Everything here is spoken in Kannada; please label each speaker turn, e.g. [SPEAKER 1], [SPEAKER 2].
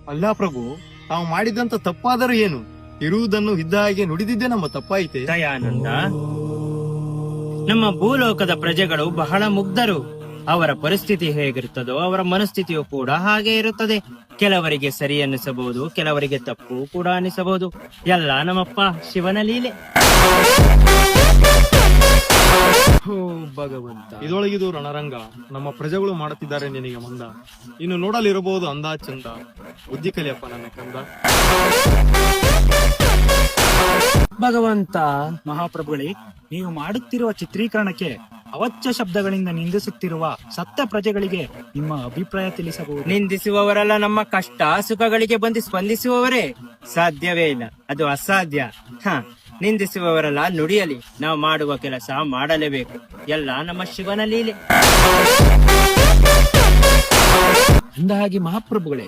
[SPEAKER 1] ಅಲ್ಲ ಪ್ರಭು, ತಾವು ಮಾಡಿದಂತ ತಪ್ಪಾದರೂ ಏನು? ಇರುವುದನ್ನು ಇದ್ದ ಹಾಗೆ ನುಡಿದಿದ್ದೆ ನಮ್ಮ ತಪ್ಪಾಯಿತೆ.
[SPEAKER 2] ದಯಾನಂದ, ನಮ್ಮ ಭೂಲೋಕದ ಪ್ರಜೆಗಳು ಬಹಳ ಮುಗ್ಧರು. ಅವರ ಪರಿಸ್ಥಿತಿ ಹೇಗಿರುತ್ತದೋ ಅವರ ಮನಸ್ಥಿತಿಯು ಕೂಡ ಹಾಗೆ ಇರುತ್ತದೆ. ಕೆಲವರಿಗೆ ಸರಿ ಅನ್ನಿಸಬಹುದು, ಕೆಲವರಿಗೆ ತಪ್ಪು ಕೂಡ ಅನ್ನಿಸಬಹುದು. ಎಲ್ಲ ನಮ್ಮಪ್ಪ ಶಿವನ ಲೀಲೆ.
[SPEAKER 1] ಹೋ ಭಗವಂತ, ಇದೊಳಗಿದು ರಣರಂಗ. ನಮ್ಮ ಪ್ರಜೆಗಳು ಮಾಡುತ್ತಿದ್ದಾರೆ ನಿನಗೆ ಮಂದ. ಇನ್ನು ನೋಡಲಿರಬಹುದು ಅಂದ ಚಂದ. ಬುದ್ಧಿ ಕಲಿಯಪ್ಪ ನನ್ನ ಕಂದ.
[SPEAKER 3] ಭಗವಂತ. ಮಹಾಪ್ರಭುಗಳೇ, ನೀವು ಮಾಡುತ್ತಿರುವ ಚಿತ್ರೀಕರಣಕ್ಕೆ ಅವಾಚ್ಯ ಶಬ್ದಗಳಿಂದ ನಿಂದಿಸುತ್ತಿರುವ ಸತ್ತ ಪ್ರಜೆಗಳಿಗೆ ನಿಮ್ಮ ಅಭಿಪ್ರಾಯ ತಿಳಿಸಬಹುದು.
[SPEAKER 2] ನಿಂದಿಸುವವರೆಲ್ಲ ನಮ್ಮ ಕಷ್ಟ ಸುಖಗಳಿಗೆ ಬಂದು ಸ್ಪಂದಿಸುವವರೇ? ಸಾಧ್ಯವೇ ಇಲ್ಲ, ಅದು ಅಸಾಧ್ಯ. ನಿಂದಿಸುವವರೆಲ್ಲ ನುಡಿಯಲಿ, ನಾವು ಮಾಡುವ ಕೆಲಸ ಮಾಡಲೇಬೇಕು. ಎಲ್ಲ ನಮ್ಮ ಶಿವನ ಲೀಲೆ.
[SPEAKER 3] ಅಂದಹಾಗೆ ಮಹಾಪ್ರಭುಗಳೇ,